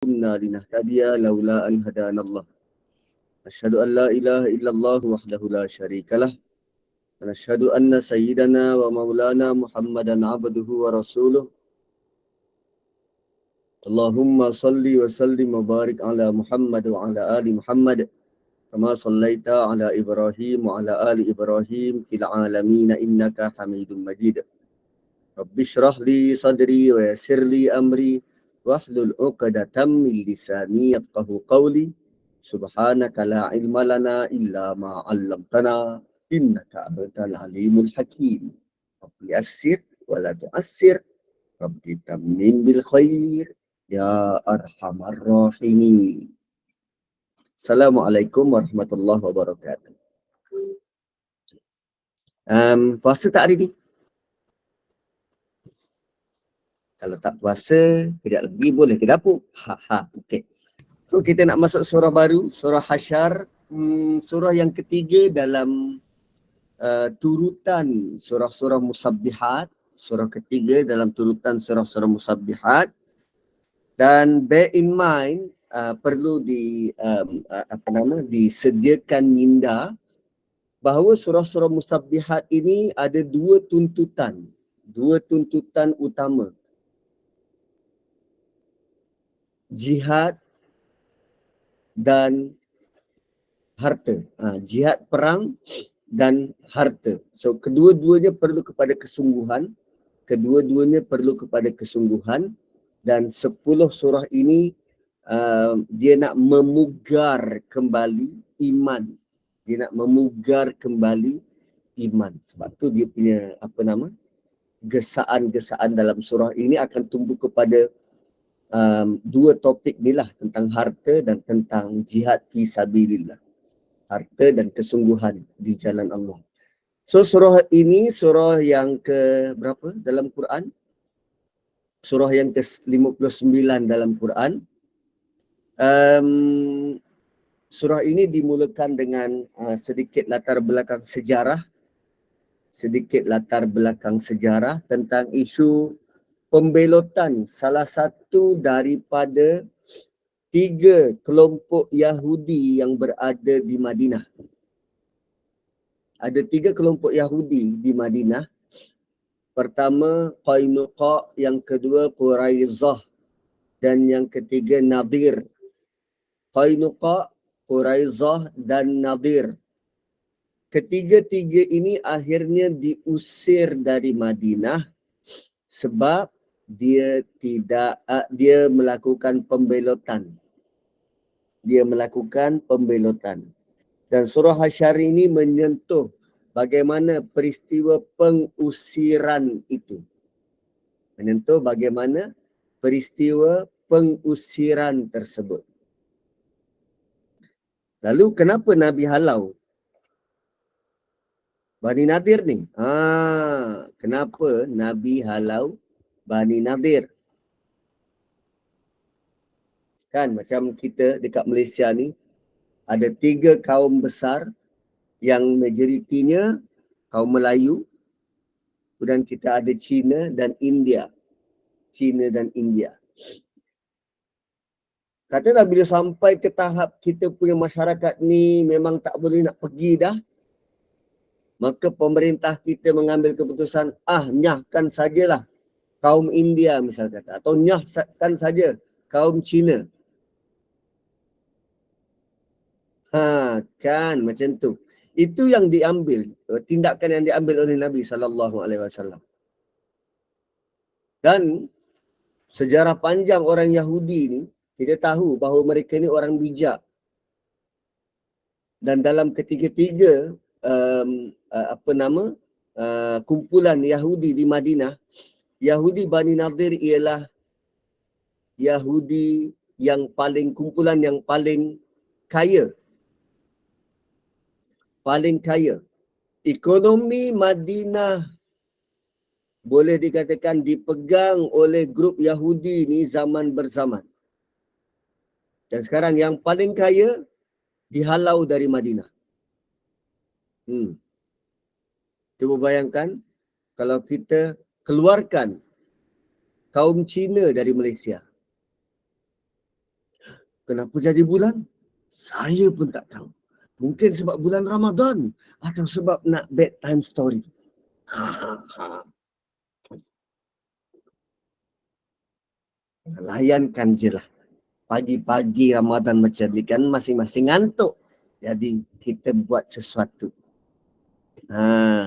كنا لنهتدي لولا أن هدانا الله أشهد أن لا إله إلا الله وحده لا شريك له ونشهد أن سيدنا ومولانا محمدا عبده ورسوله اللهم صل وسلم وبارك على محمد وعلى آل محمد كما صليت على إبراهيم وعلى آل إبراهيم في العالمين إنك حميد مجيد رب اشرح لي صدري ويسر لي أمري واحلل عقدة من لساني يفقهوا قولي سبحانك لا علم لنا إلا ما علمتنا إنك أنت العليم الحكيم رب يسر ولا تعسر رب تمم بالخير يا أرحم الراحمين. Assalamualaikum warahmatullahi wabarakatuh. Puasa tak hari ni? Kalau tak puasa, kejap lagi boleh ke dapur? Okey. So kita nak masuk surah baru, surah Hasyr, surah yang ketiga dalam turutan surah-surah musabbihat, surah ketiga dalam turutan surah-surah musabbihat. Dan bear in mind, perlu disediakan minda bahawa surah-surah musabbihat ini ada dua tuntutan utama. Jihad dan harta. Jihad perang dan harta. So kedua-duanya perlu kepada kesungguhan. Dan 10 surah ini dia nak memugar kembali iman. Sebab tu dia punya gesaan-gesaan dalam surah ini akan tumbuh kepada dua topik ni lah, tentang harta dan tentang jihad fi sabilillah. Harta dan kesungguhan di jalan Allah. So surah ini surah yang ke berapa dalam Quran? Surah yang ke-59 dalam Quran. Surah ini dimulakan dengan sedikit latar belakang sejarah tentang isu pembelotan salah satu daripada 3 kelompok Yahudi yang berada di Madinah. Ada 3 kelompok Yahudi di Madinah. Pertama Qainuqa, yang kedua Quraizah, dan yang ketiga Nadir. Qainuqa, Quraizah dan Nadir. Ketiga-tiga ini akhirnya diusir dari Madinah sebab dia melakukan pembelotan. Dan surah Hasyr ini menyentuh bagaimana peristiwa pengusiran itu. Tersebut. Lalu kenapa Nabi halau Bani Nadir ni? Kenapa Nabi halau Bani Nadir? Kan macam kita dekat Malaysia ni ada 3 kaum besar yang majoritinya kaum Melayu, dan kita ada Cina dan India. Katalah bila sampai ke tahap kita punya masyarakat ni memang tak boleh nak pergi dah, maka pemerintah kita mengambil keputusan, nyahkan sajalah kaum India misal kata, atau nyahkan saja kaum Cina. Kan macam tu. Itu yang diambil, tindakan yang diambil oleh Nabi SAW. Dan sejarah panjang orang Yahudi ni, kita tahu bahawa mereka ni orang bijak. Dan dalam ketiga-tiga kumpulan Yahudi di Madinah, Yahudi Bani Nadir ialah Yahudi kumpulan yang paling kaya. Ekonomi Madinah boleh dikatakan dipegang oleh grup Yahudi ni zaman berzaman. Dan sekarang yang paling kaya dihalau dari Madinah. Cuba bayangkan kalau kita keluarkan kaum Cina dari Malaysia. Kenapa jadi bulan? Saya pun tak tahu. Mungkin sebab bulan Ramadan atau sebab nak bedtime story. Layankan je lah. Pagi-pagi Ramadan macam ni kan masing-masing ngantuk. Jadi kita buat sesuatu.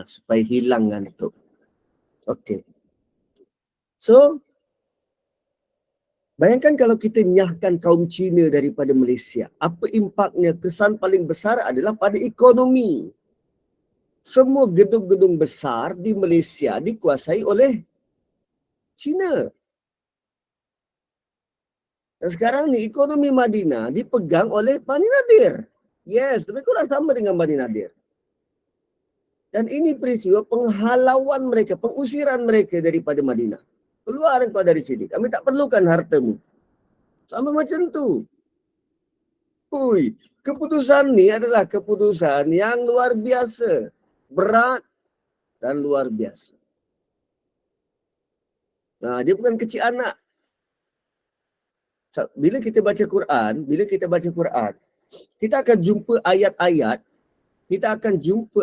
Supaya hilang ngantuk. Okey. So, bayangkan kalau kita nyahkan kaum Cina daripada Malaysia. Apa impaknya? Kesan paling besar adalah pada ekonomi. Semua gedung-gedung besar di Malaysia dikuasai oleh Cina. Dan sekarang ni ekonomi Madinah dipegang oleh Bani Nadir. Yes, lebih kurang sama dengan Bani Nadir. Dan ini peristiwa penghalauan mereka, pengusiran mereka daripada Madinah. Keluar engkau dari sini, kami tak perlukan hartamu. Sama macam tu. Ui, keputusan ni adalah keputusan yang luar biasa. Berat dan luar biasa. Nah, dia bukan kecil anak. Bila kita baca Quran, kita akan jumpa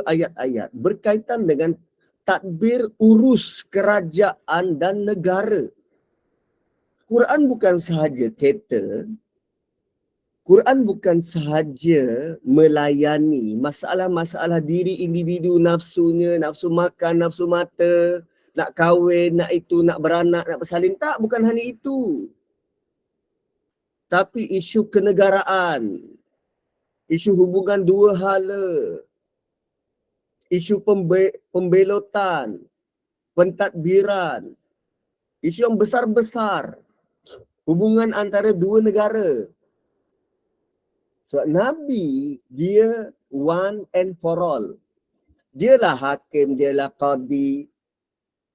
ayat-ayat, berkaitan dengan tadbir urus kerajaan dan negara. Quran bukan sahaja cater, Quran bukan sahaja melayani masalah-masalah diri individu, nafsunya, nafsu makan, nafsu mata, nak kahwin, nak itu, nak beranak, nak bersalin. Tak, bukan hanya itu. Tapi isu kenegaraan, isu hubungan dua hala, isu pembelotan, pentadbiran, isu yang besar-besar, hubungan antara dua negara. Sebab Nabi, dia one and for all. Dialah hakim, dialah qadi,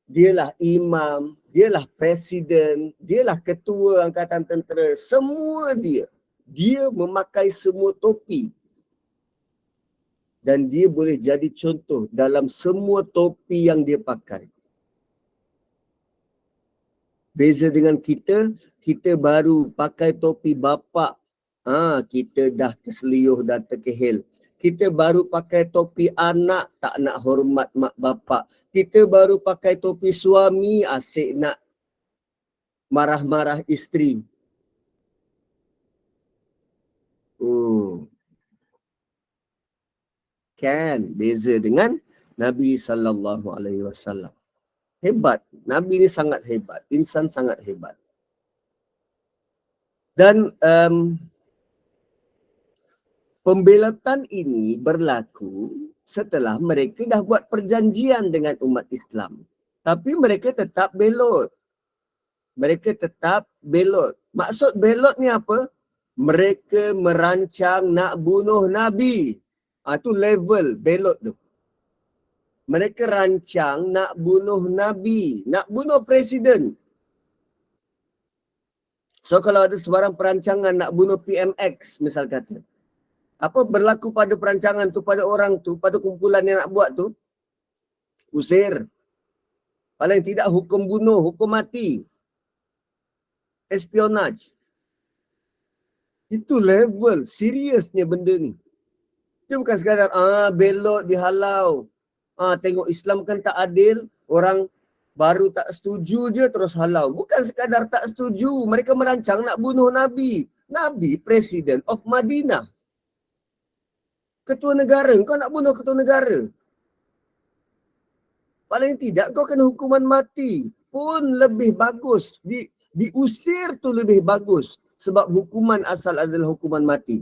dialah imam, dialah presiden, dialah ketua angkatan tentera. Semua dia. Dia memakai semua topi. Dan dia boleh jadi contoh dalam semua topi yang dia pakai. Beza dengan kita baru pakai topi bapa. Kita dah terseliuh dan terkehil. Kita baru pakai topi anak, tak nak hormat mak bapak. Kita baru pakai topi suami, asyik nak marah-marah isteri. Kan beza dengan Nabi SAW. Hebat. Nabi ni sangat hebat. Insan sangat hebat. Dan pembelatan ini berlaku setelah mereka dah buat perjanjian dengan umat Islam. Tapi mereka tetap belot. Maksud belot ni apa? Mereka merancang nak bunuh Nabi. Itu level belot tu. Mereka rancang nak bunuh Nabi, nak bunuh Presiden. So kalau ada sebarang perancangan nak bunuh PMX misal kata, apa berlaku pada perancangan tu, pada orang tu, pada kumpulan yang nak buat tu? Usir. Paling tidak hukum bunuh, hukum mati. Espionage. Itu level seriusnya benda ni. Dia bukan sekadar belot dihalau. Tengok Islam kan tak adil, orang baru tak setuju je terus halau. Bukan sekadar tak setuju, mereka merancang nak bunuh Nabi. Nabi Presiden of Madinah. Ketua negara, kau nak bunuh ketua negara. Paling tidak kau kena hukuman mati. Pun lebih bagus. Diusir tu lebih bagus. Sebab hukuman asal adalah hukuman mati.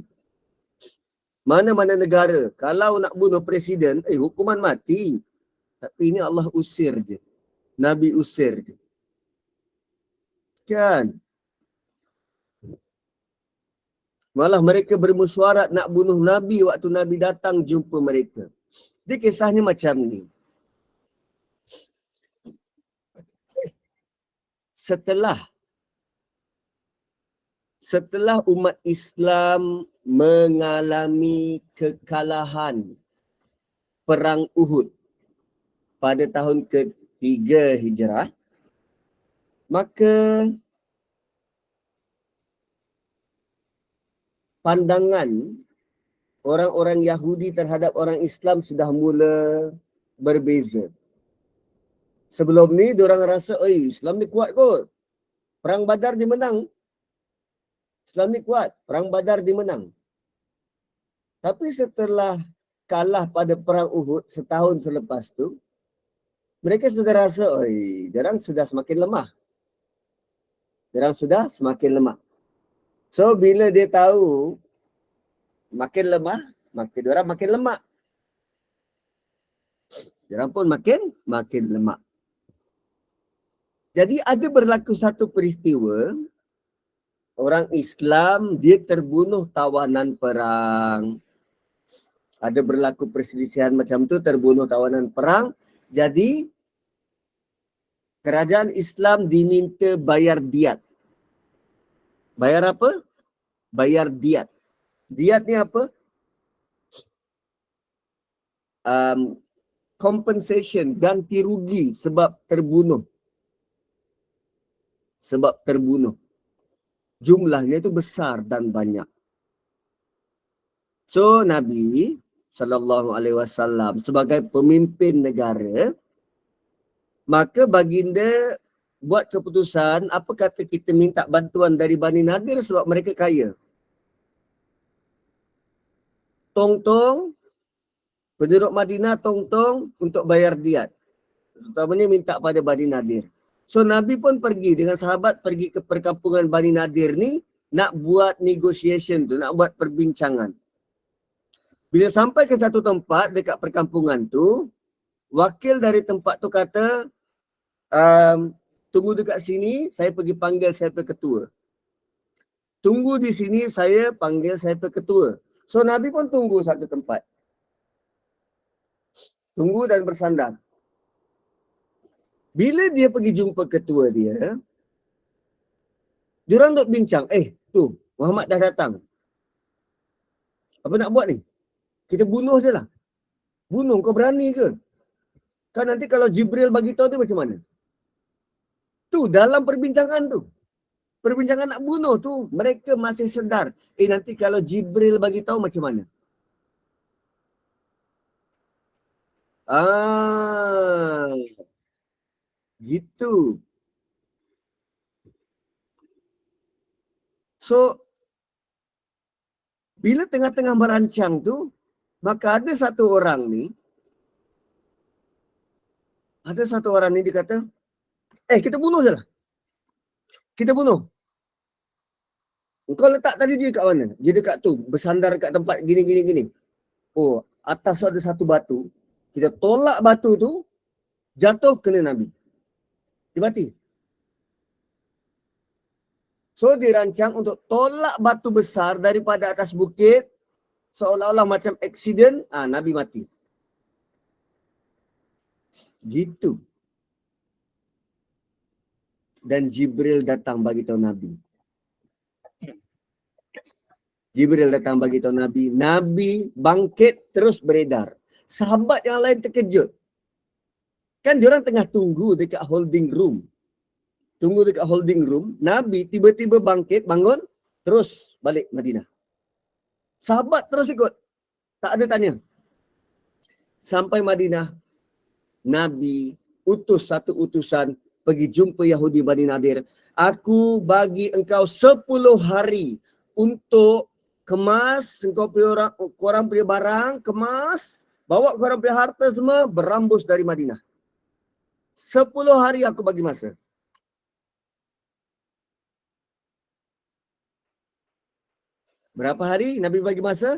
Mana-mana negara, kalau nak bunuh presiden, hukuman mati. Tapi ini Allah usir je. Nabi usir je. Kan? Malah mereka bermusyarat nak bunuh Nabi waktu Nabi datang jumpa mereka. Dia kisahnya macam ni. Setelah umat Islam mengalami kekalahan Perang Uhud pada tahun ke-3 Hijrah, maka pandangan orang-orang Yahudi terhadap orang Islam sudah mula berbeza. Sebelum ni diorang rasa, Islam ni kuat kot. Perang Badar dia menang. Islam ni kuat. Perang Badar dia menang. Tapi setelah kalah pada perang Uhud setahun selepas tu, mereka sudah rasa, diorang sudah semakin lemah. Diorang sudah semakin lemah. So bila dia tahu makin lemah, maka diorang makin lemak. Diorang pun makin lemak. Jadi ada berlaku satu peristiwa, orang Islam dia terbunuh tawanan perang. Ada berlaku perselisihan macam tu, terbunuh tawanan perang. Jadi kerajaan Islam diminta bayar diat. Bayar apa? Bayar diat. Diat ni apa? Compensation, ganti rugi sebab terbunuh. Sebab terbunuh. Jumlahnya itu besar dan banyak. So Nabi SAW sebagai pemimpin negara, maka baginda buat keputusan, apa kata kita minta bantuan dari Bani Nadir sebab mereka kaya. Tong-tong, penduduk Madinah tong-tong untuk bayar diat. Terutamanya minta pada Bani Nadir. So Nabi pun pergi dengan sahabat, pergi ke perkampungan Bani Nadir ni, nak buat negotiation tu, nak buat perbincangan. Bila sampai ke satu tempat dekat perkampungan tu, wakil dari tempat tu kata, tunggu dekat sini, saya pergi panggil saya ketua. Tunggu di sini, saya panggil saya ketua. So Nabi pun tunggu satu tempat. Tunggu dan bersandar. Bila dia pergi jumpa ketua dia, diorang duk bincang, tu Muhammad dah datang. Apa nak buat ni? Kita bunuh je lah. Bunuh, kau berani ke? Kan nanti kalau Jibril bagi tahu tu macam mana? Tu dalam perbincangan tu. Perbincangan nak bunuh tu, mereka masih sedar. Nanti kalau Jibril bagi tahu macam mana? Gitu. So, bila tengah-tengah merancang tu, maka ada satu orang ni dia kata, kita bunuh je lah. Kita bunuh. Kau letak tadi dia kat mana? Dia dekat tu, bersandar kat tempat gini. Atas tu ada satu batu. Kita tolak batu tu, jatuh kena Nabi. Dia mati. So dirancang untuk tolak batu besar daripada atas bukit, seolah-olah macam accident, Nabi mati. Gitu. Dan Jibril datang bagi tahu Nabi. Jibril datang bagi tahu Nabi. Nabi bangkit terus beredar. Sahabat yang lain terkejut. Kan diorang tengah tunggu dekat holding room. Nabi tiba-tiba bangkit, bangun, terus balik Madinah. Sahabat terus ikut. Tak ada tanya. Sampai Madinah, Nabi utus satu utusan pergi jumpa Yahudi Bani Nadir. Aku bagi engkau 10 hari untuk kemas, korang punya barang, kemas, bawa korang punya harta semua, berambus dari Madinah. 10 hari aku bagi masa. Berapa hari Nabi bagi masa?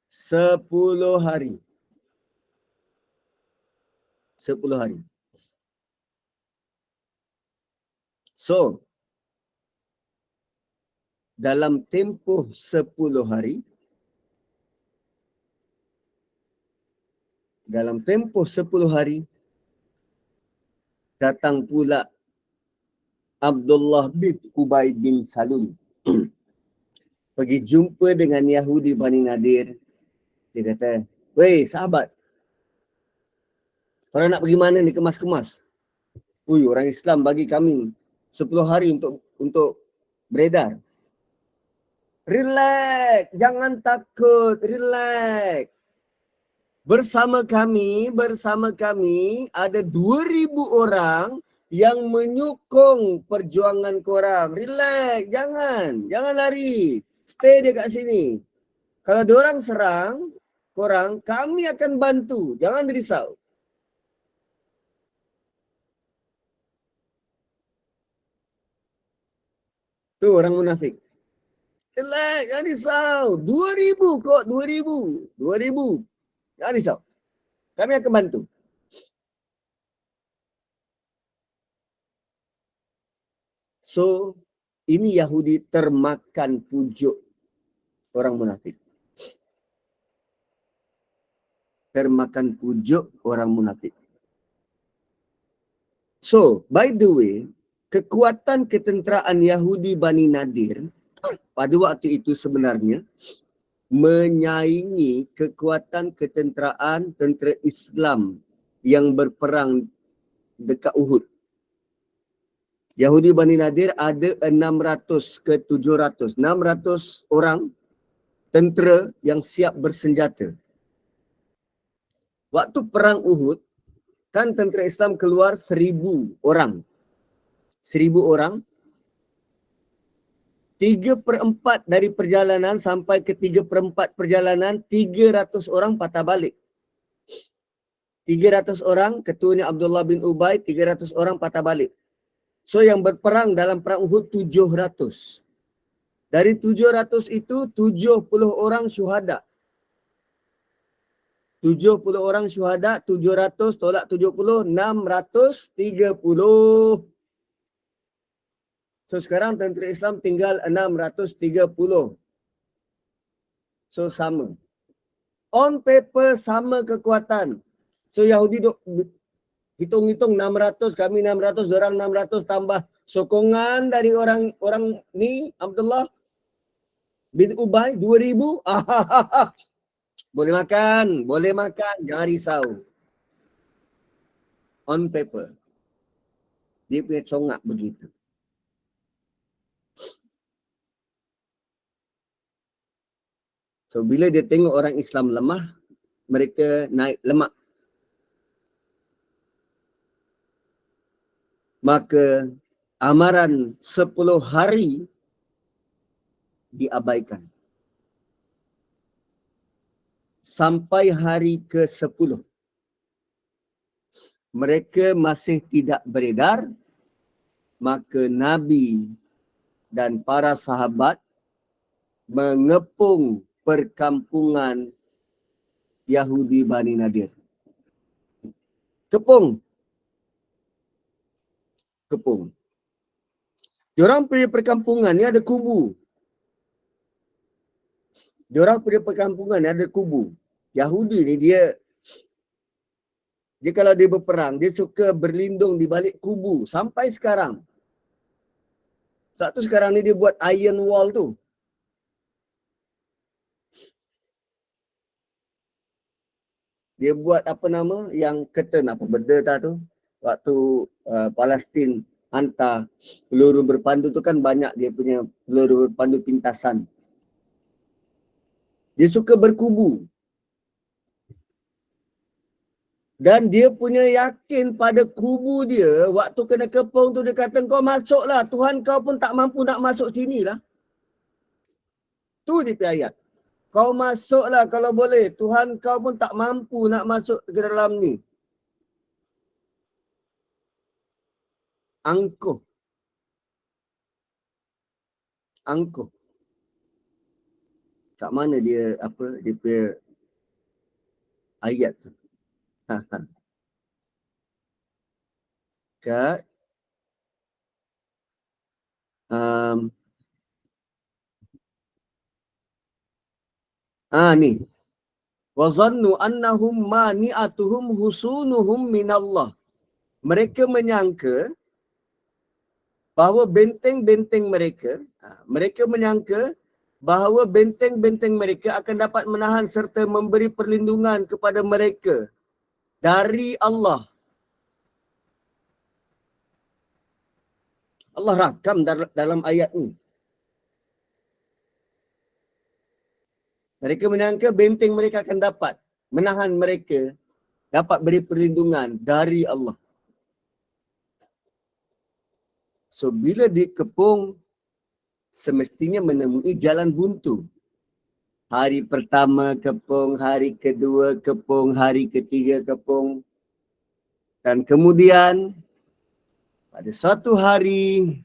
10 hari. 10 hari. So, dalam tempoh 10 hari, datang pula Abdullah bin Ubay bin Salul. Pergi jumpa dengan Yahudi Bani Nadir. Dia kata, weh sahabat, korang nak pergi mana ni kemas-kemas? Orang Islam bagi kami 10 hari untuk beredar. Relax, jangan takut, relax. Bersama kami ada 2,000 orang yang menyokong perjuangan korang. Relax, jangan lari. Stay dekat sini. Kalau diorang serang korang, kami akan bantu. Jangan risau. Tu orang munafik. Relax, jangan risau. 2,000 kok, 2,000. 2,000. Jangan risau. Kami akan bantu. So, ini Yahudi termakan pujuk orang munafik. Termakan pujuk orang munafik. So, by the way, kekuatan ketenteraan Yahudi Bani Nadir pada waktu itu sebenarnya menyaingi kekuatan ketenteraan tentera Islam yang berperang dekat Uhud. Yahudi Bani Nadir ada 600 ke 700. 600 orang tentera yang siap bersenjata. Waktu perang Uhud, kan tentera Islam keluar 1,000 orang. 1,000 orang. 3/4 dari perjalanan sampai ke 3/4 perjalanan, 300 orang patah balik. 300 orang, ketuanya Abdullah bin Ubay, 300 orang patah balik. So yang berperang dalam perang Uhud 700. Dari 700 itu 70 orang syuhada. 70 orang syuhada, 700 tolak 70, 630. So sekarang tentera Islam tinggal 630. So sama. On paper sama kekuatan. So Yahudi hitung-hitung 600, kami 600, dorang 600 tambah sokongan dari orang ni Abdullah bin Ubay 2,000. Boleh makan, jangan risau. On paper. Dia punya congak begitu. So bila dia tengok orang Islam lemah, mereka naik lemak. Maka amaran 10 hari diabaikan. Sampai hari ke-10. Mereka masih tidak beredar, maka Nabi dan para sahabat mengepung perkampungan Yahudi Bani Nadir. Kepung. Diorang punya perkampungan ni ada kubu. Yahudi ni dia kalau dia berperang, dia suka berlindung di balik kubu sampai sekarang. Satu sekarang ni dia buat iron wall tu. Dia buat apa nama yang curtain apa benda tak tu. Waktu Palestin hantar peluru berpandu tu kan banyak dia punya peluru berpandu pintasan. Dia suka berkubu. Dan dia punya yakin pada kubu dia, waktu kena kepung tu dia kata kau masuklah, Tuhan kau pun tak mampu nak masuk sini lah. Tu dia punya ayat. Kau masuklah kalau boleh, Tuhan kau pun tak mampu nak masuk ke dalam ni. Angkuh. Kat mana dia dia punya ayat tu. Kat ni. Wa zannu annahum mani'atuhum husunuhum minallah. Mereka menyangka bahawa benteng-benteng mereka akan dapat menahan serta memberi perlindungan kepada mereka dari Allah. Allah rakam dalam ayat ni. Mereka menyangka benteng mereka akan dapat menahan mereka, dapat beri perlindungan dari Allah. So bila dikepung, semestinya menemui jalan buntu. Hari pertama kepung, hari kedua kepung, hari ketiga kepung. Dan kemudian pada suatu hari,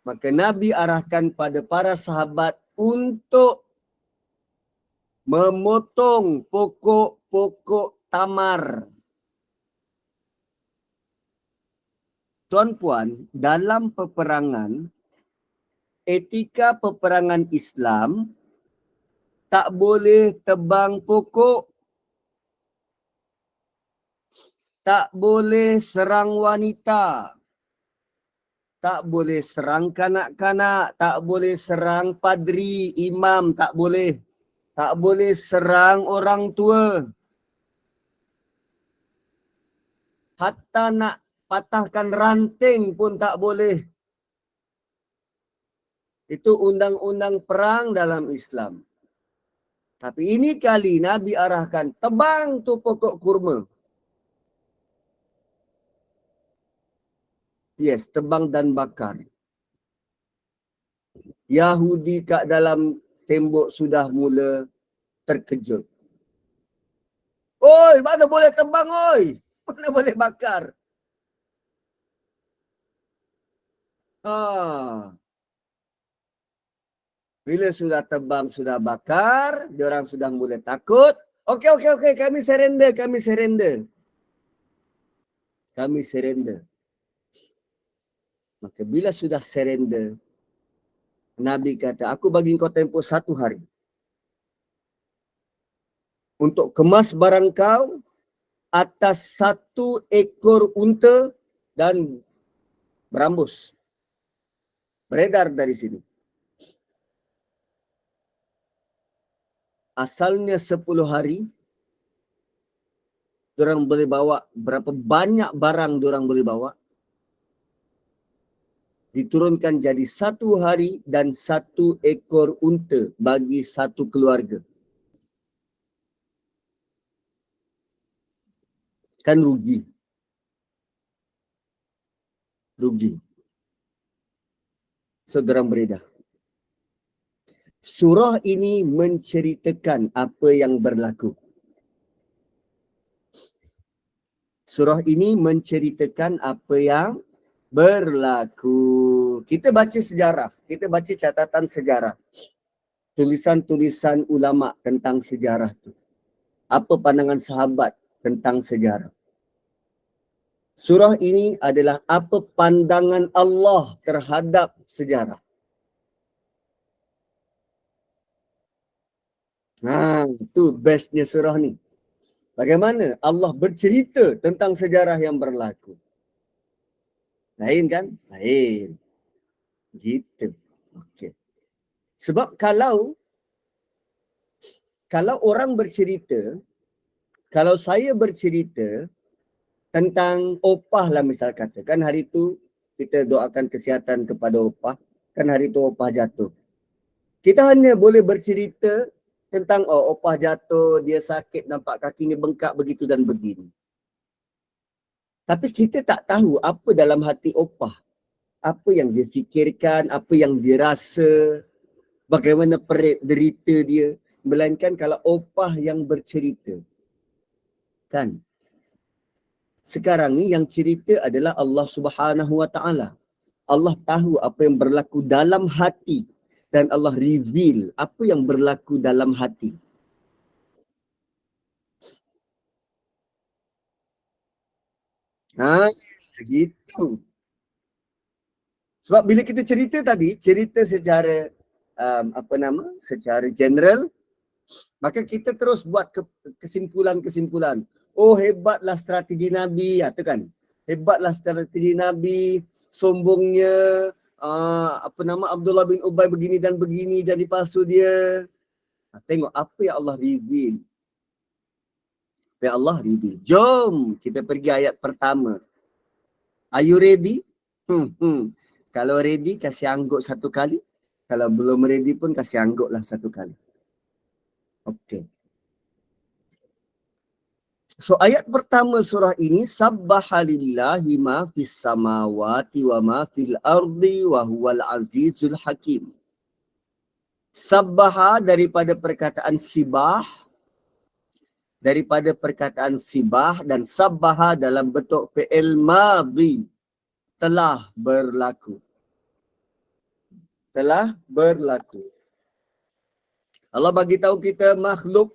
maka Nabi arahkan pada para sahabat untuk memotong pokok-pokok tamar. Tuan-puan, dalam peperangan, etika peperangan Islam tak boleh tebang pokok, tak boleh serang wanita, tak boleh serang kanak-kanak, tak boleh serang padri, imam, tak boleh. Tak boleh serang orang tua. Hatta nak patahkan ranting pun tak boleh. Itu undang-undang perang dalam Islam. Tapi ini kali Nabi arahkan, tebang tu pokok kurma. Yes, tebang dan bakar. Yahudi kat dalam tembok sudah mula terkejut. Oi, mana boleh tebang oi? Mana boleh bakar? Bila sudah tebang, sudah bakar, diorang sudah mula takut. Okey, kami surrender, kami surrender. Kami surrender. Maka bila sudah surrender, Nabi kata, aku bagi kau tempoh 1 hari. Untuk kemas barang kau atas 1 ekor unta dan berambus. Beredar dari sini. Asalnya 10 hari, diorang boleh bawa berapa banyak barang diorang boleh bawa. Diturunkan jadi 1 hari dan 1 ekor unta bagi 1 keluarga. Kan rugi. Rugi. So, diorang beredar. Surah ini menceritakan apa yang berlaku. Surah ini menceritakan apa yang berlaku. Kita baca sejarah. Kita baca catatan sejarah. Tulisan-tulisan ulama tentang sejarah tu. Apa pandangan sahabat tentang sejarah. Surah ini adalah apa pandangan Allah terhadap sejarah. Itu bestnya surah ni. Bagaimana Allah bercerita tentang sejarah yang berlaku. Lain kan? Lain. Gitu. Okey. Sebab kalau orang bercerita, kalau saya bercerita tentang opah lah misal kata, kan hari tu kita doakan kesihatan kepada opah, kan hari tu opah jatuh. Kita hanya boleh bercerita tentang opah jatuh, dia sakit, nampak kakinya bengkak begitu dan begini. Tapi kita tak tahu apa dalam hati opah. Apa yang dia fikirkan, apa yang dia rasa, bagaimana perit derita dia. Melainkan kalau opah yang bercerita. Kan? Sekarang ni yang cerita adalah Allah Subhanahu Wa Taala. Allah tahu apa yang berlaku dalam hati dan Allah reveal apa yang berlaku dalam hati. Gitu. Sebab bila kita cerita tadi, cerita secara secara general, maka kita terus buat kesimpulan-kesimpulan. Oh, hebatlah strategi Nabi, tu kan. Hebatlah strategi Nabi, sombongnya Abdullah bin Ubay begini dan begini jadi palsu dia. Tengok apa yang Allah reveal. Apa yang Allah reveal. Jom kita pergi ayat pertama. Are you ready? Kalau ready, kasih angguk 1 kali. Kalau belum ready pun kasih angguk lah 1 kali. Okey. So ayat pertama surah ini, sabbahalillahi ma fis samawati wa ma fil ardi wa huwal azizul hakim. Sabbaha daripada perkataan sibah, dan sabbaha dalam bentuk fi'il madhi, telah berlaku. Telah berlaku. Allah bagi tahu kita makhluk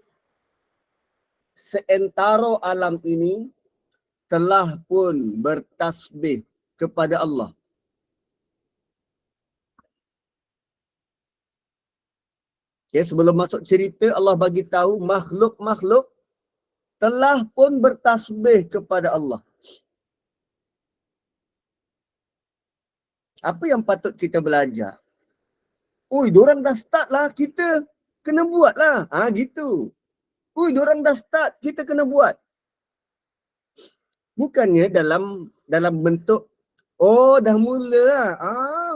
seantero alam ini telah pun bertasbih kepada Allah. Ya, sebelum masuk cerita, Allah bagi tahu makhluk-makhluk telah pun bertasbih kepada Allah. Apa yang patut kita belajar? Oi, diorang dah start lah, kita kena buat lah. Gitu. Oi, diorang dah start, kita kena buat. Bukannya dalam bentuk, oh dah mula lah.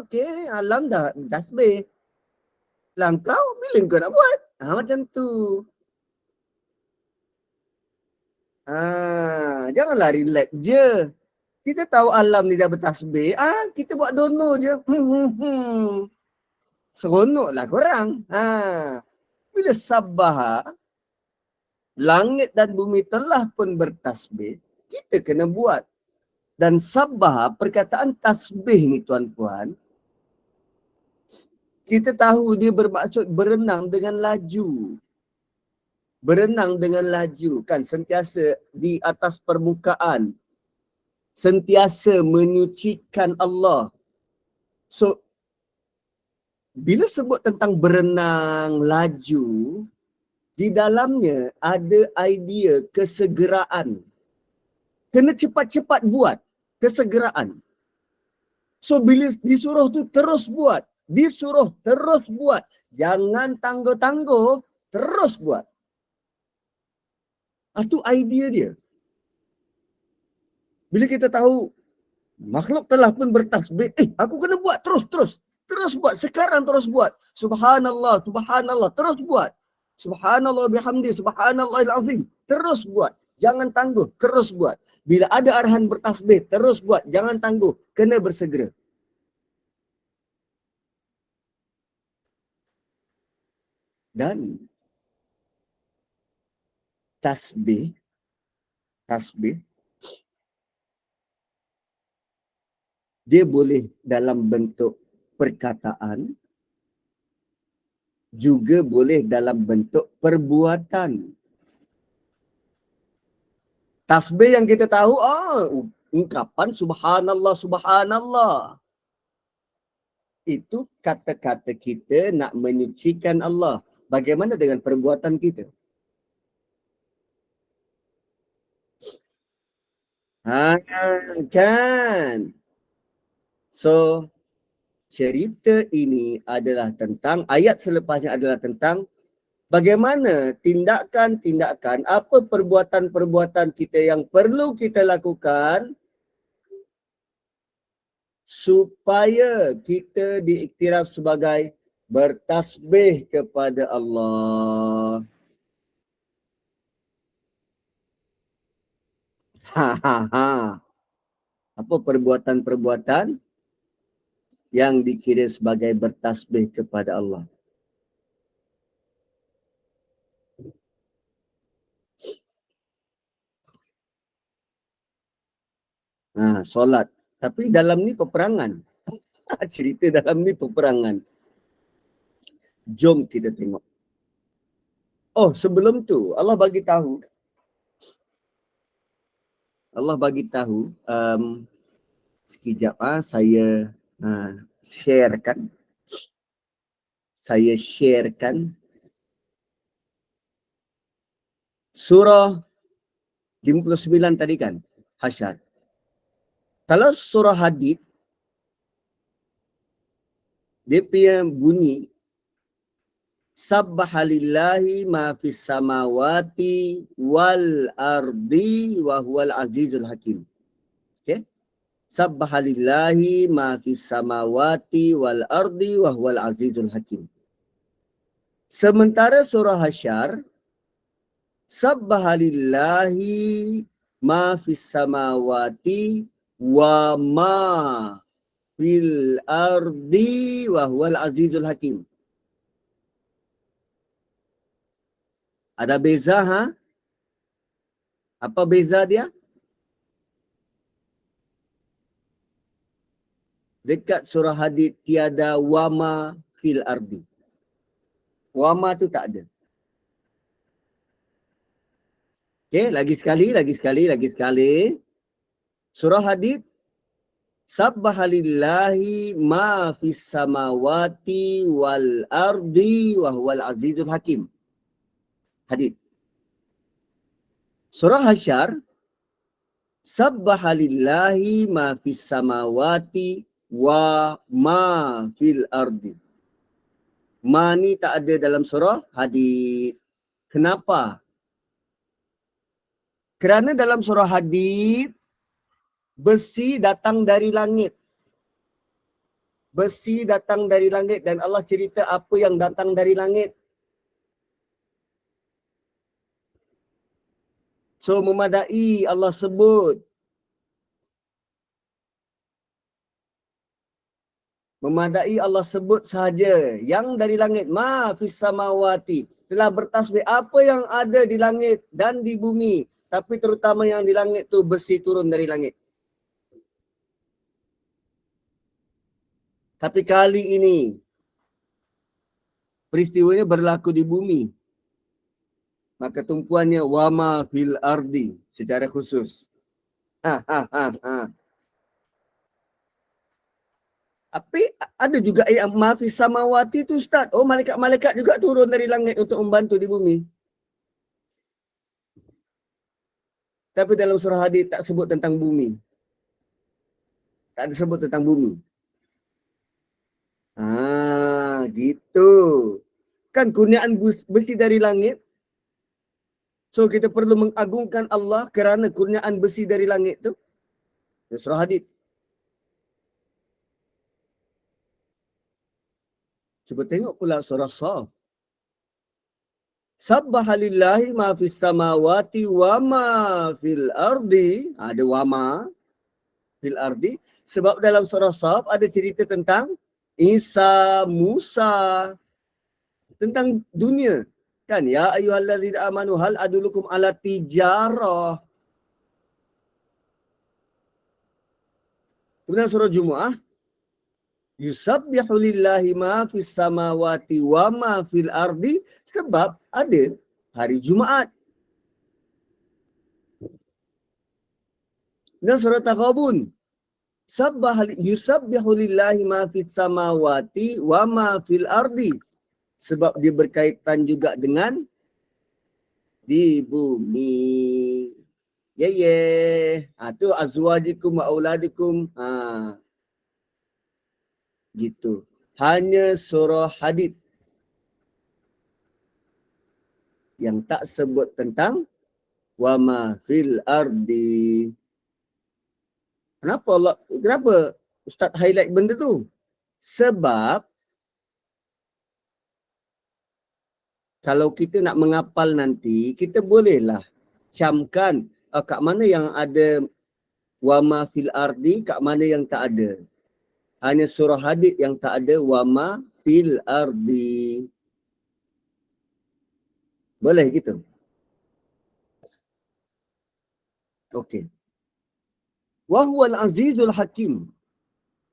Okey, alam dah tasbih. Lah kau, bila kau nak buat? Macam tu. Janganlah relax je. Kita tahu alam ni dah bertasbih. Kita buat dono je. Seronoklah korang. Bila sabah, langit dan bumi telah pun bertasbih, kita kena buat. Dan sabah, perkataan tasbih ni tuan-puan, kita tahu dia bermaksud berenang dengan laju. Berenang dengan laju, kan, sentiasa di atas permukaan. Sentiasa menyucikan Allah. So, bila sebut tentang berenang laju, di dalamnya ada idea kesegeraan. Kena cepat-cepat buat, kesegeraan. So, bila disuruh tu terus buat, jangan tangguh-tangguh, terus buat. Itu idea dia. Bila kita tahu makhluk telah pun bertasbih, aku kena buat terus buat, sekarang terus buat. Subhanallah, terus buat. Subhanallah bihamdi, subhanallahil azim, terus buat. Jangan tangguh, terus buat. Bila ada arahan bertasbih, terus buat, jangan tangguh, kena bersegera. Dan tasbih dia boleh dalam bentuk perkataan, juga boleh dalam bentuk perbuatan. Tasbih yang kita tahu, ungkapan subhanallah. Itu kata-kata kita nak menyucikan Allah. Bagaimana dengan perbuatan kita? Kan? So, cerita ini adalah tentang, ayat selepasnya adalah tentang bagaimana tindakan-tindakan, apa perbuatan-perbuatan kita yang perlu kita lakukan supaya kita diiktiraf sebagai bertasbih kepada Allah. Apa perbuatan-perbuatan yang dikira sebagai bertasbih kepada Allah? Solat. Tapi dalam ni peperangan. Cerita dalam ni peperangan. Jom kita tengok. Sebelum tu Allah bagi tahu. Sekejap saya sharekan. Surah 59 tadi kan, Hasyar. Kalau surah Hadid, dia punya bunyi sabbahalillahi ma fis samawati wal ardi wa huwal azizul hakim. Okey? Sabbahalillahi ma fis samawati wal ardi wa huwal azizul hakim. Sementara surah Hasyar, Sabbahalillahi ma fis samawati wa ma fil ardi wa huwal azizul hakim. Ada beza ha? Apa beza dia? Dekat surah Hadid tiada wama fil ardi. Wama tu tak ada. Okey, lagi sekali. Surah Hadid, Sabbahalillahi ma fis samawati wal ardi wa huwal azizul hakim. Hadid. Surah Hasyar, Sabbahalillahi ma fis samawati wa ma fil ardi. Ma ni tak ada dalam surah Hadid. Kenapa? Kerana dalam surah Hadid, besi datang dari langit. Besi datang dari langit dan Allah cerita apa yang datang dari langit. So memadai Allah sebut. Memadai Allah sebut sahaja yang dari langit. Ma fis samawati. Telah bertasbih apa yang ada di langit dan di bumi. Tapi terutama yang di langit tu besi turun dari langit. Tapi kali ini peristiwanya berlaku di bumi. Maka tumpuannya wama fil ardi secara khusus. Tapi ada juga ayat ma fis samawati tu Ustaz. Oh, malaikat-malaikat juga turun dari langit untuk membantu di bumi. Tapi dalam surah Hadid tak sebut tentang bumi. Tak ada sebut tentang bumi. Gitu. Kan kurniaan besi dari langit. So kita perlu mengagungkan Allah kerana kurniaan besi dari langit tu. Surah Hadid. Cuba tengok pula surah Shaf. Sabbahalillahi ma fis samawati wa ma fil ardi. Ada wa ma fil ardi. Sebab dalam surah Shaf ada cerita tentang Isa, Musa. Tentang dunia. Kan? Ya ayyuhallazina amanu hal adulukum ala tijarah. Kemudian surah Jumu'ah. Yusabbihu lillahi ma fis samawati wa ma fil ardi. Sebab ada hari Jumaat. Dan surah Taghabun. Yusabbihu lillahi ma fis samawati wa ma fil ardi. Sebab dia berkaitan juga dengan di bumi. Tu azwajikum wa auladikum. Gitu. Hanya surah Hadid yang tak sebut tentang wa ma fil ardi. Kenapa Ustaz highlight benda tu? Sebab kalau kita nak menghafal nanti, kita bolehlah camkan kat mana yang ada wa ma fil ardi, kat mana yang tak ada. Hanya surah Hadid yang tak ada wa ma fil ardi. Boleh gitu? Okey. Wa huwal azizul hakim.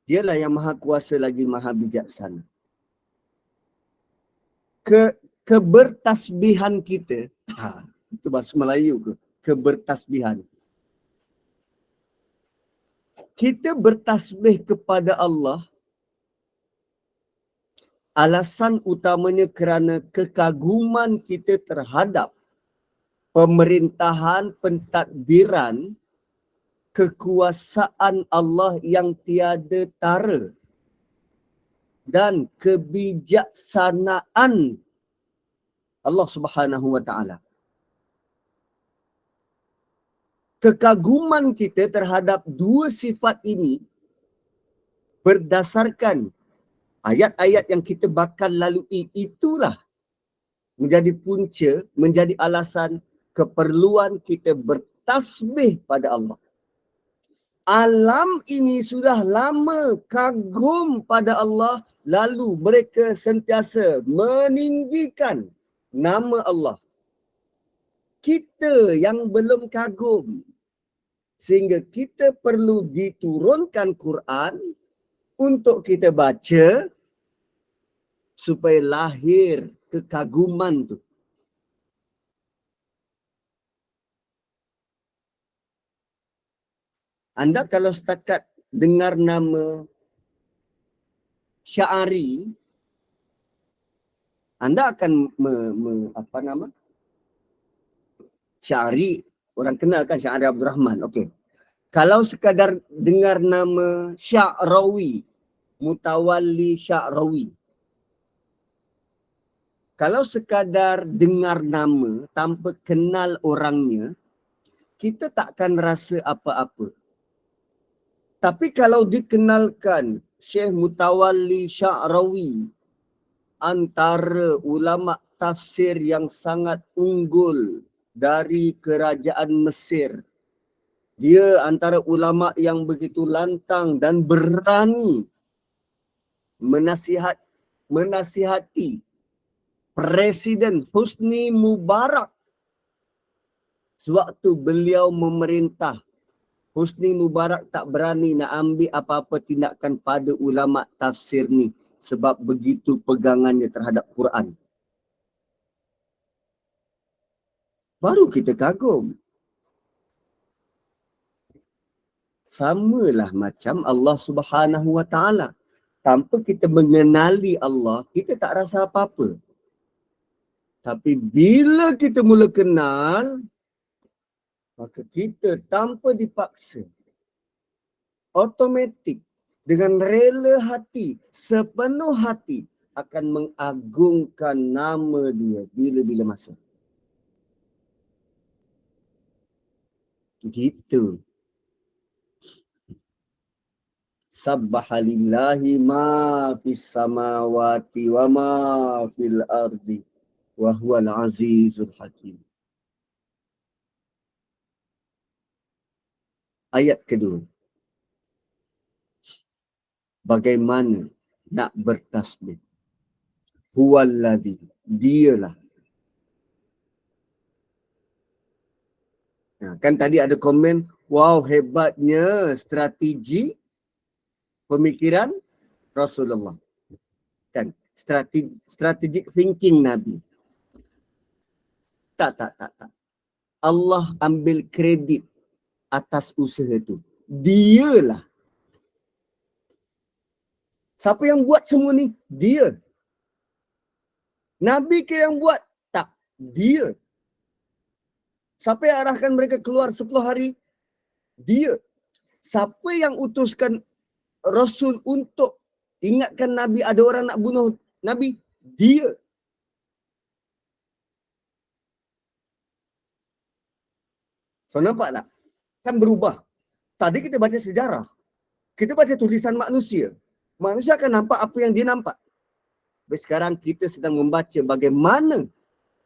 Dialah yang maha kuasa lagi maha bijaksana. Kebertasbihan kita, itu bahasa Melayu ke? Kebertasbihan. Kita bertasbih kepada Allah, alasan utamanya kerana kekaguman kita terhadap pemerintahan, pentadbiran, kekuasaan Allah yang tiada tara dan kebijaksanaan Allah Subhanahu wa taala. Kekaguman kita terhadap dua sifat ini berdasarkan ayat-ayat yang kita bakal lalui, itulah menjadi punca, menjadi alasan keperluan kita bertasbih pada Allah. Alam ini sudah lama kagum pada Allah, lalu mereka sentiasa meninggikan nama Allah. Kita yang belum kagum, sehingga kita perlu diturunkan Quran untuk kita baca supaya lahir kekaguman tu. Anda kalau setakat dengar nama Sya'ari, anda akan apa nama? Sya'ari, orang kenal kan Sya'ari Abdul Rahman. Okey. Kalau sekadar dengar nama Sya'rawi, Mutawalli Sya'rawi. Kalau sekadar dengar nama tanpa kenal orangnya, kita takkan rasa apa-apa. Tapi kalau dikenalkan Syekh Mutawalli Sya'rawi, antara ulama tafsir yang sangat unggul dari kerajaan Mesir. Dia antara ulama yang begitu lantang dan berani menasihati Presiden Husni Mubarak sewaktu beliau memerintah. Husni Mubarak tak berani nak ambil apa-apa tindakan pada ulama tafsir ni sebab begitu pegangannya terhadap Quran. Baru kita kagum. Samalah macam Allah Subhanahu Wa Taala. Tanpa kita mengenali Allah, kita tak rasa apa-apa. Tapi bila kita mula kenal, maka kita tanpa dipaksa, automatik, dengan rela hati, sepenuh hati, akan mengagungkan nama dia bila-bila masa. Gitu. Sabbaha lillahi ma fis samawati wa ma fil ardi wa huwal azizul hakim. Ayat kedua. Bagaimana nak bertasbih? Huwallazi, dialah. Nah, kan tadi ada komen, wow hebatnya strategi pemikiran Rasulullah. Kan, strategic thinking Nabi. Tak. Allah ambil kredit atas usaha tu. Dialah. Siapa yang buat semua ni? Dia. Nabi ke yang buat? Tak. Dia. Siapa yang arahkan mereka keluar 10 hari? Dia. Siapa yang utuskan Rasul untuk ingatkan Nabi ada orang nak bunuh Nabi? Dia. So nampak tak? Kan berubah. Tadi kita baca sejarah. Kita baca tulisan manusia. Manusia akan nampak apa yang dia nampak. Tapi sekarang kita sedang membaca bagaimana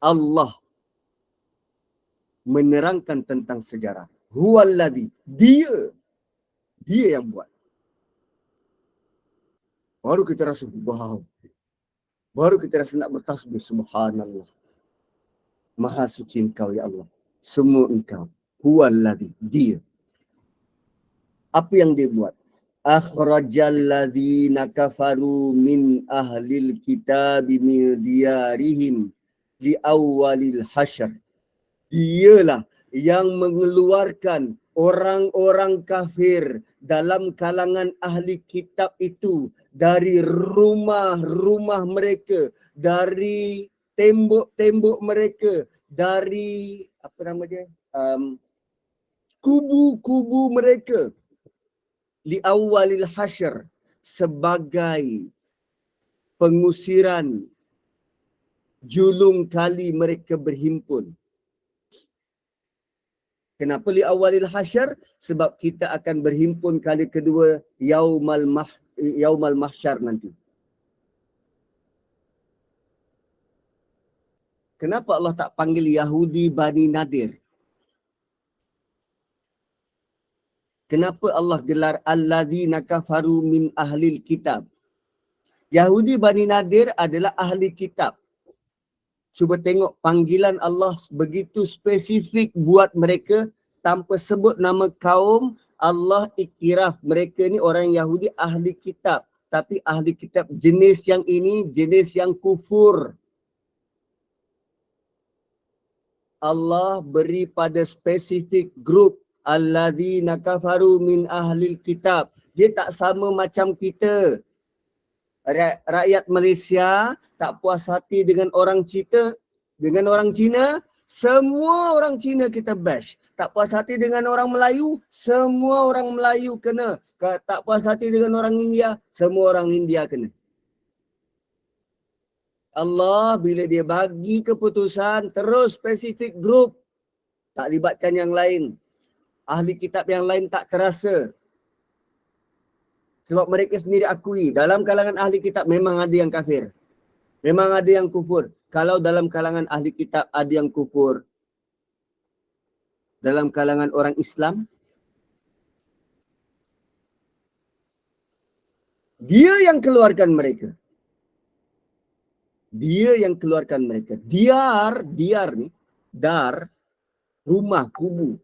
Allah menerangkan tentang sejarah. Huwallazi, dia. Dia yang buat. Baru kita rasa, wow. Baru kita rasa nak bertasbih, subhanallah. Maha suci engkau ya Allah. Semua engkau. Huwallazi, dia. Apa yang dia buat? Akhrajal ladzina kafaru min ahlil kitabi min diyarihim li awwalil hasyr. Dialah yang mengeluarkan orang-orang kafir dalam kalangan ahli kitab itu dari rumah-rumah mereka, dari tembok-tembok mereka, dari apa nama dia? Kubu-kubu mereka. Li awwalil hasyr, sebagai pengusiran julung kali mereka berhimpun. Kenapa li awalil hasyr? Sebab kita akan berhimpun kali kedua yaumal mahsyar nanti. Kenapa Allah tak panggil Yahudi Bani Nadir? Kenapa Allah gelar alladzina kafaru min ahlil kitab? Yahudi Bani Nadir adalah ahli kitab. Cuba tengok panggilan Allah begitu spesifik buat mereka tanpa sebut nama kaum. Allah iktiraf mereka ni orang Yahudi ahli kitab. Tapi ahli kitab jenis yang ini, jenis yang kufur. Allah beri pada spesifik grup alladzina kafaru min ahlil kitab. Dia tak sama macam kita. Rakyat Malaysia tak puas hati dengan orang Cina, semua orang Cina kita bash. Tak puas hati dengan orang Melayu, semua orang Melayu kena. Tak puas hati dengan orang India, semua orang India kena. Allah bila dia bagi keputusan terus spesifik grup, tak libatkan yang lain. Ahli kitab yang lain tak terasa. Sebab mereka sendiri akui dalam kalangan ahli kitab memang ada yang kafir. Memang ada yang kufur. Kalau dalam kalangan ahli kitab ada yang kufur, dalam kalangan orang Islam, dia yang keluarkan mereka. Dia yang keluarkan mereka. Diar ni, dar, rumah, kubu.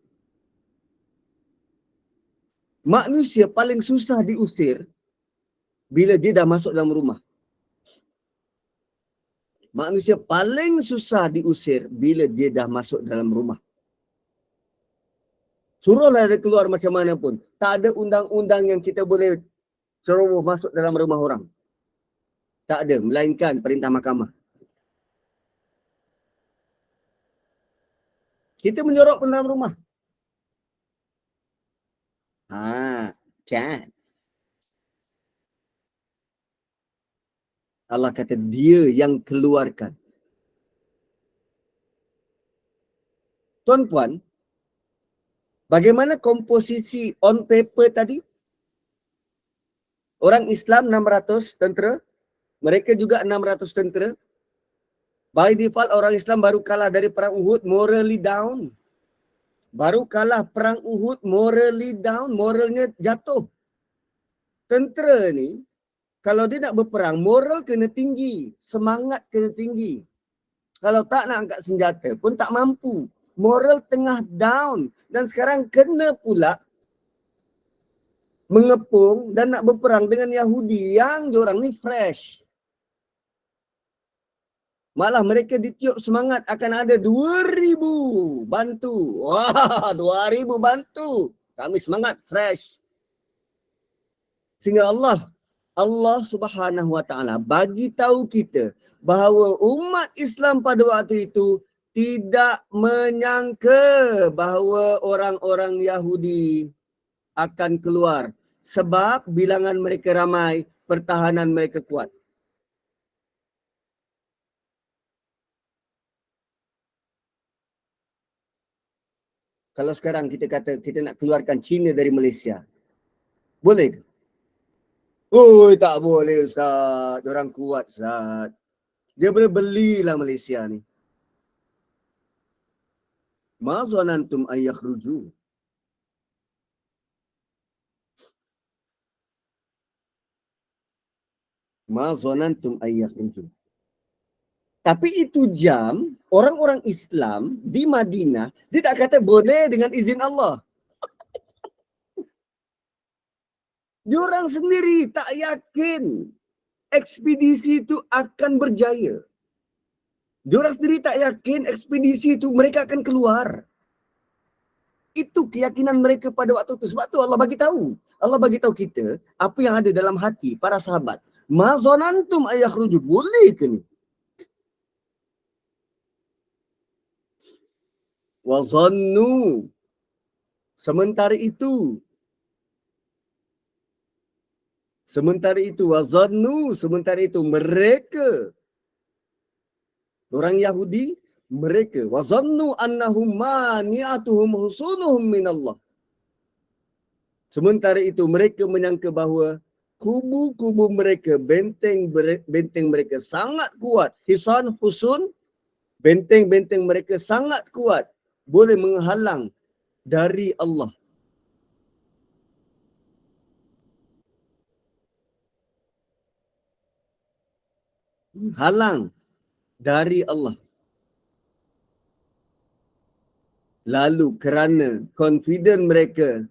Manusia paling susah diusir bila dia dah masuk dalam rumah. Manusia paling susah diusir bila dia dah masuk dalam rumah. Suruhlah dia keluar macam mana pun. Tak ada undang-undang yang kita boleh ceroboh masuk dalam rumah orang. Tak ada, melainkan perintah mahkamah. Kita menyorok pun dalam rumah. Kan. Allah kata dia yang keluarkan. Tuan-puan, bagaimana komposisi on paper tadi? Orang Islam 600 tentera, mereka juga 600 tentera. By default orang Islam baru kalah dari perang Uhud, morally down. Baru kalah perang Uhud, morally down, moralnya jatuh. Tentera ni, kalau dia nak berperang, moral kena tinggi, semangat kena tinggi. Kalau tak nak angkat senjata pun tak mampu. Moral tengah down. Dan sekarang kena pula mengepung dan nak berperang dengan Yahudi yang diorang ni fresh. Malah mereka ditiup semangat akan ada 2,000 bantu. Wah, 2,000 bantu. Kami semangat fresh. Sehingga Allah Subhanahu Wa Taala bagi tahu kita bahawa umat Islam pada waktu itu tidak menyangka bahawa orang-orang Yahudi akan keluar sebab bilangan mereka ramai, pertahanan mereka kuat. Kalau sekarang kita kata kita nak keluarkan Cina dari Malaysia, boleh ke? Oh, tak boleh Ustaz. Diorang kuat Ustaz. Dia boleh belilah Malaysia ni. Ma zanantum ayyakhruju. Ma zanantum ayyakhruju. Tapi itu jam orang-orang Islam di Madinah, dia tak kata boleh dengan izin Allah. Diorang sendiri tak yakin ekspedisi itu akan berjaya. Diorang sendiri tak yakin ekspedisi itu mereka akan keluar. Itu keyakinan mereka pada waktu itu. Sebab tu Allah bagi tahu. Allah bagi tahu kita apa yang ada dalam hati para sahabat. Ma zanantum ayakhruju. Boleh ke ni? Wa zannu. Sementara itu wa zannu, sementara itu mereka orang Yahudi, mereka wa zannu annahum mani'atuhum husunuhum min Allah. Sementara itu mereka menyangka bahawa kubu-kubu mereka, benteng mereka sangat kuat. Hisan, husun, Benteng-benteng mereka sangat kuat, boleh menghalang dari Allah. Halang dari Allah. Lalu kerana confident mereka,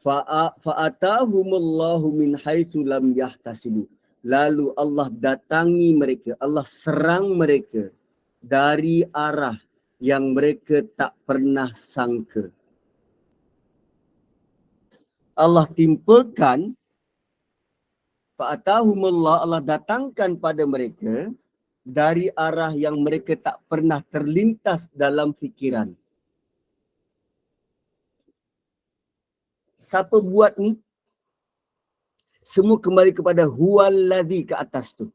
fa'atahumullahu min haitsu lam yahtasibu. Lalu Allah datangi mereka, Allah serang mereka dari arah yang mereka tak pernah sangka. Allah timpakan, fa'atahumullah, Allah datangkan pada mereka dari arah yang mereka tak pernah terlintas dalam fikiran. Siapa buat ni? Semua kembali kepada huwallazi ke atas tu.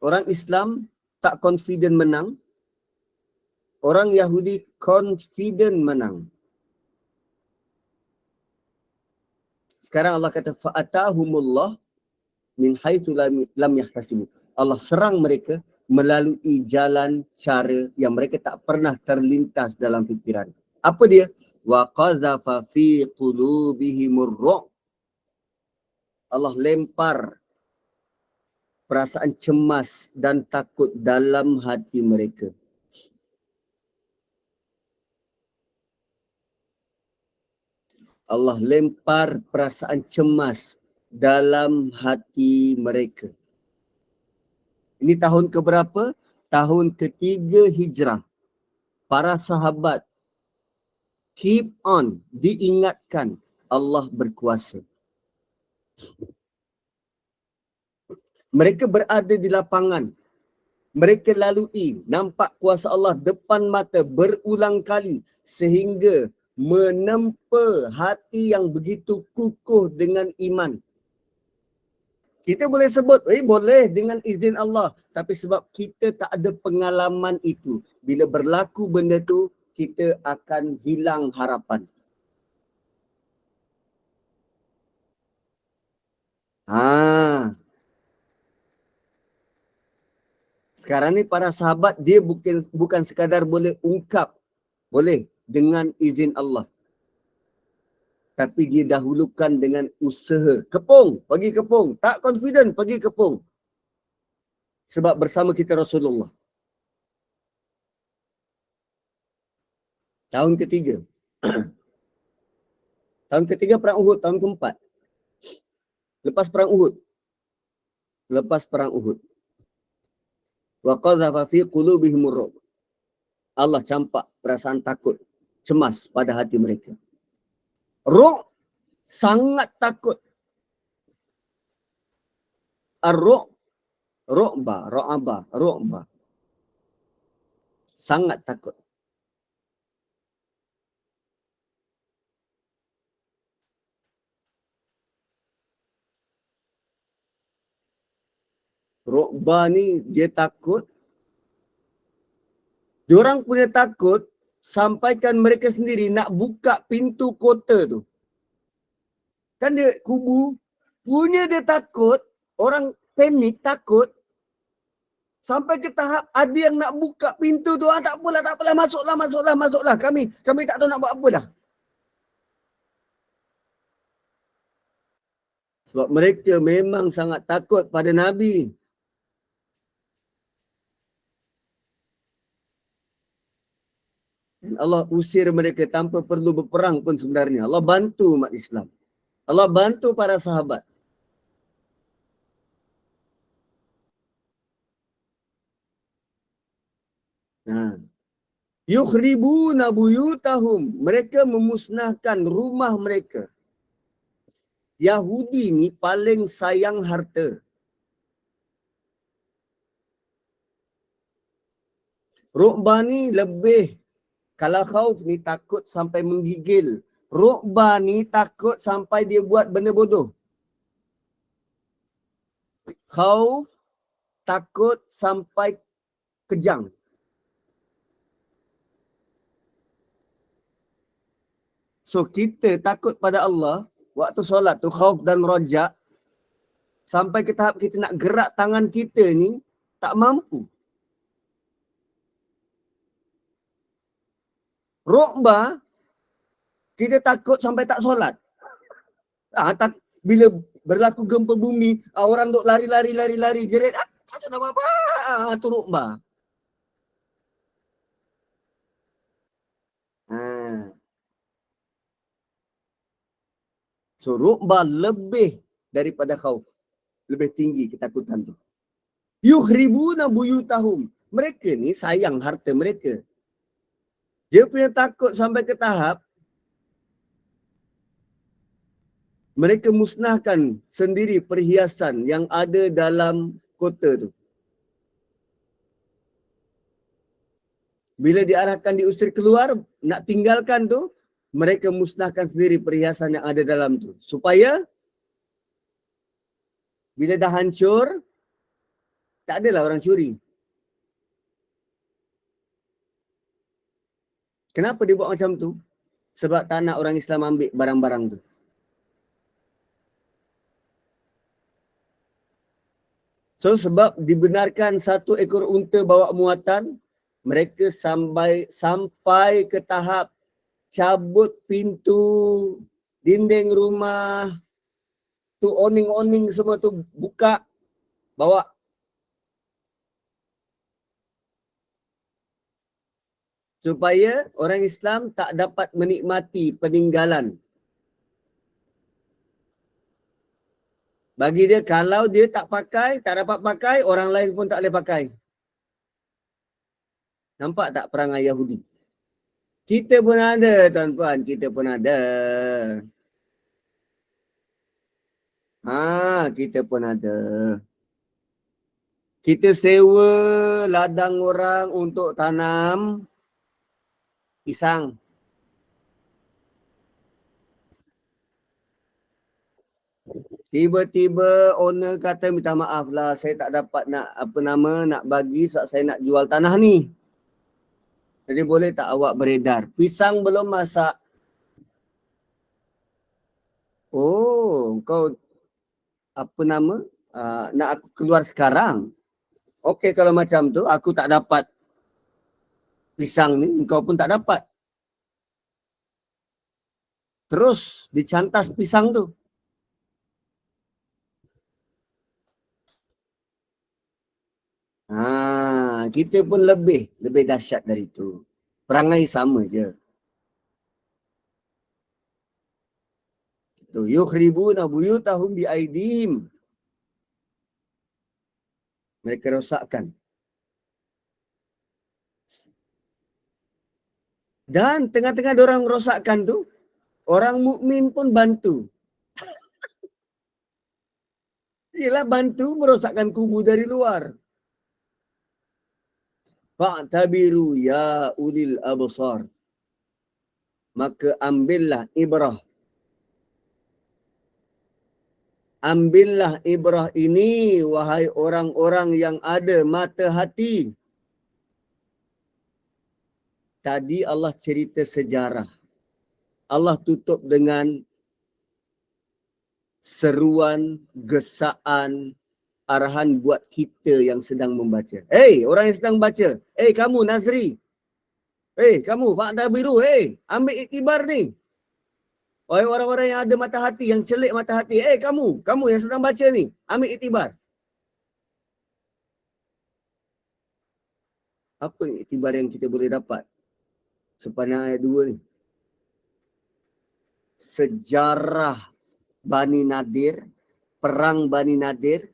Orang Islam tak confident menang. Orang Yahudi confident menang. Sekarang Allah kata fa'atahumullah min haitsu lam yahtasibu. Allah serang mereka melalui jalan cara yang mereka tak pernah terlintas dalam fikiran. Apa dia? Wa qazafa fi qulubihimur ru'b. Allah lempar perasaan cemas dan takut dalam hati mereka. Allah lempar perasaan cemas dalam hati mereka. Ini tahun keberapa? Tahun ketiga hijrah. Para sahabat keep on diingatkan Allah berkuasa. Mereka berada di lapangan. Mereka lalui, nampak kuasa Allah depan mata berulang kali sehingga menempa hati yang begitu kukuh dengan iman. Kita boleh sebut, boleh dengan izin Allah. Tapi sebab kita tak ada pengalaman itu. Bila berlaku benda tu, kita akan hilang harapan. Sekarang ni para sahabat, dia bukan sekadar boleh ungkap. Boleh dengan izin Allah. Tapi dia dahulukan dengan usaha. Kepung, pergi kepung. Tak confident, pergi kepung. Sebab bersama kita Rasulullah. Tahun ketiga. Tahun ketiga perang Uhud, tahun keempat. Lepas perang Uhud. Lepas perang Uhud. Wa qazafa fi qulubihimur ru'b. Allah campak perasaan takut, cemas pada hati mereka. Ru'b, sangat takut. Ar-ru'b, ru'ba. Sangat takut. Ru'ba ni dia takut. Diorang punya takut sampaikan mereka sendiri nak buka pintu kota tu. Kan dia kubu, punya dia takut, orang panik takut. Sampai ke tahap ada yang nak buka pintu tu, tak apalah, masuklah. Kami tak tahu nak buat apa dah. Sebab mereka memang sangat takut pada Nabi. Dan Allah usir mereka tanpa perlu berperang pun sebenarnya. Allah bantu umat Islam. Allah bantu para sahabat. Yukhribuna buyutahum. Mereka memusnahkan rumah mereka. Yahudi ni paling sayang harta. Ru'ba ni lebih. Kalau khauf ni takut sampai menggigil. Ru'ba ni takut sampai dia buat benda bodoh. Khauf takut sampai kejang. So kita takut pada Allah waktu solat tu khauf dan roja, sampai ke tahap kita nak gerak tangan kita ni tak mampu. Rukba, kita takut sampai tak solat. Bila berlaku gempa bumi, orang duk lari jerit, tak ada apa-apa, tu rukba. So rukba lebih daripada khauf. Lebih tinggi ketakutan tu. Yukhribuna buyutahum. Mereka ni sayang harta mereka. Dia punya takut sampai ke tahap mereka musnahkan sendiri perhiasan yang ada dalam kota tu. Bila diarahkan diusir keluar, nak tinggalkan tu, mereka musnahkan sendiri perhiasan yang ada dalam tu. Supaya bila dah hancur, tak adalah orang curi. Kenapa dia buat macam tu? Sebab tak nak orang Islam ambil barang-barang tu. So sebab dibenarkan satu ekor unta bawa muatan, mereka sampai ke tahap cabut pintu, dinding rumah, tu awning semua tu buka, bawa. Supaya orang Islam tak dapat menikmati peninggalan. Bagi dia, kalau dia tak pakai, tak dapat pakai, orang lain pun tak boleh pakai. Nampak tak perangai Yahudi? Kita pun ada, tuan-tuan. Kita pun ada. Kita pun ada. Kita sewa ladang orang untuk tanam pisang. Tiba-tiba owner kata, minta maaf lah, saya tak dapat nak bagi sebab saya nak jual tanah ni. Jadi boleh tak awak beredar? Pisang belum masak. Oh, kau nak aku keluar sekarang? Okey, kalau macam tu, aku tak dapat pisang ni, kau pun tak dapat. Terus dicantas pisang tu. Kita pun lebih dahsyat dari itu. Perangai sama je. Tu yukhribuna buyutahum biaidihim. Mereka rosakkan. Dan tengah-tengah diorang rosakkan tu, orang mukmin pun bantu. Ialah bantu merosakkan kubu dari luar. Fa'tabiru ya ulil absar. Maka ambillah ibrah. Ambillah ibrah ini, wahai orang-orang yang ada mata hati. Tadi Allah cerita sejarah. Allah tutup dengan seruan, gesaan, arahan buat kita yang sedang membaca. Orang yang sedang baca. Kamu Nazri. Kamu Fa'tabiru. Ambil iktibar ni. Wahai orang-orang yang ada mata hati, yang celik mata hati. Kamu yang sedang baca ni. Ambil iktibar. Apa iktibar yang kita boleh dapat sepanjang ayat 2 ni? Sejarah Bani Nadir, perang Bani Nadir,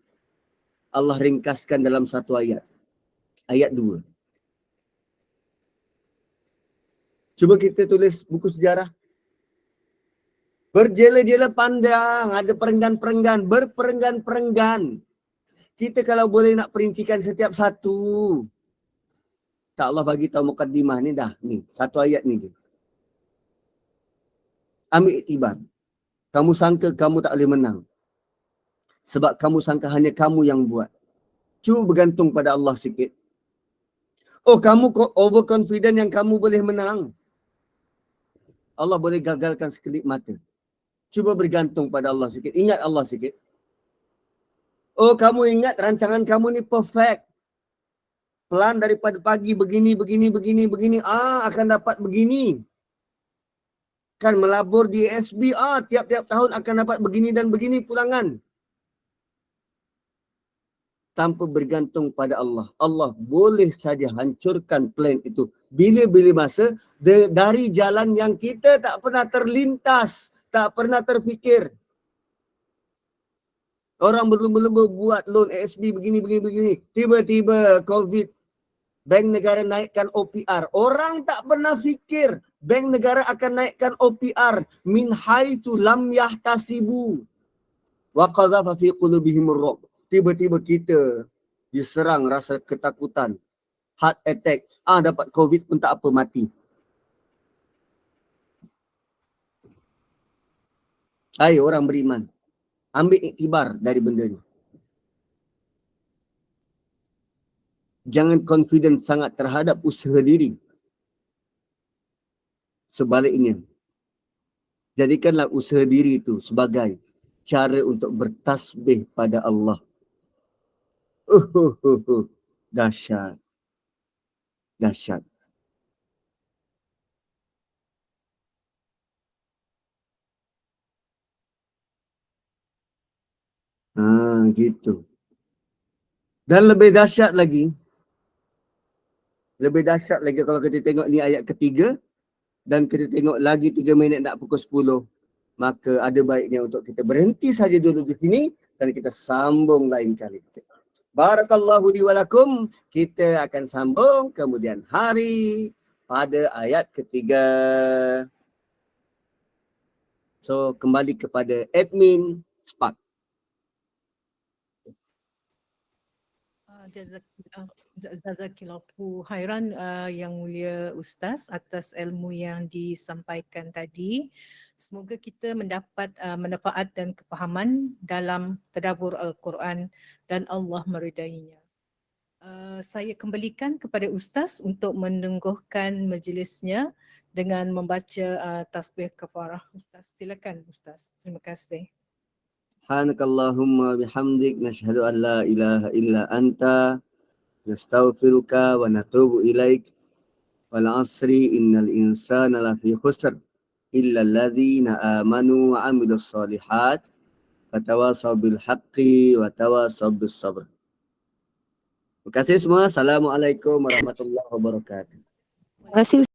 Allah ringkaskan dalam satu ayat. Ayat 2. Cuba kita tulis buku sejarah. Berjela-jela pandang, ada perenggan-perenggan, berperenggan-perenggan. Kita kalau boleh nak perincikan setiap satu, tak Allah bagi tahu mukaddimah ni dah. Ni, satu ayat ni je. Ambil iktibar. Kamu sangka kamu tak boleh menang. Sebab kamu sangka hanya kamu yang buat. Cuba bergantung pada Allah sikit. Kamu overconfident yang kamu boleh menang. Allah boleh gagalkan sekelip mata. Cuba bergantung pada Allah sikit. Ingat Allah sikit. Oh, kamu ingat rancangan kamu ni perfect. Plan daripada pagi begini. Akan dapat begini. Kan melabur di ASB. Tiap-tiap tahun akan dapat begini dan begini pulangan. Tanpa bergantung pada Allah. Allah boleh saja hancurkan plan itu. Bila-bila masa dari jalan yang kita tak pernah terlintas. Tak pernah terfikir. Orang berlumba-lumba buat loan ASB begini. Tiba-tiba COVID. Bank negara naikkan OPR. Orang tak pernah fikir bank negara akan naikkan OPR. Min haitsu lam yahtasibu. Wa qadhafa fi qulubihimur ru'b. Tiba-tiba kita diserang rasa ketakutan. Heart attack. Dapat COVID pun tak apa, mati. Hai orang beriman. Ambil iktibar dari benda ni. Jangan confident sangat terhadap usaha diri. Sebaliknya, jadikanlah usaha diri itu sebagai cara untuk bertasbih pada Allah. Dahsyat. Dahsyat. Gitu. Dan lebih dahsyat lagi kalau kita tengok ni ayat ketiga dan kita tengok lagi 3 minit nak pukul 10, maka ada baiknya untuk kita berhenti saja dulu di sini dan kita sambung lain kali. Barakallahu li walakum. Kita akan sambung kemudian hari pada ayat ketiga. So kembali kepada admin Spark. Jazakillahu khairan yang mulia Ustaz atas ilmu yang disampaikan tadi. Semoga kita mendapat manfaat dan kepahaman dalam tadabbur Al-Quran dan Allah meridainya. Saya kembalikan kepada Ustaz untuk menungguhkan majlisnya dengan membaca tasbih kafarah. Ustaz, silakan Ustaz. Terima kasih. Subhanakallahumma bihamdik nashhadu an la ilaha illa anta nastaghfiruka wa natubu ilaik. Wal 'asri innal insana lafi khusr illa alladzina amanu wa 'amilus solihat wa tawasaw bil haqqi wa tawasaw bis sabr. Terima kasih semua. Assalamualaikum warahmatullahi wabarakatuh. Terima kasih.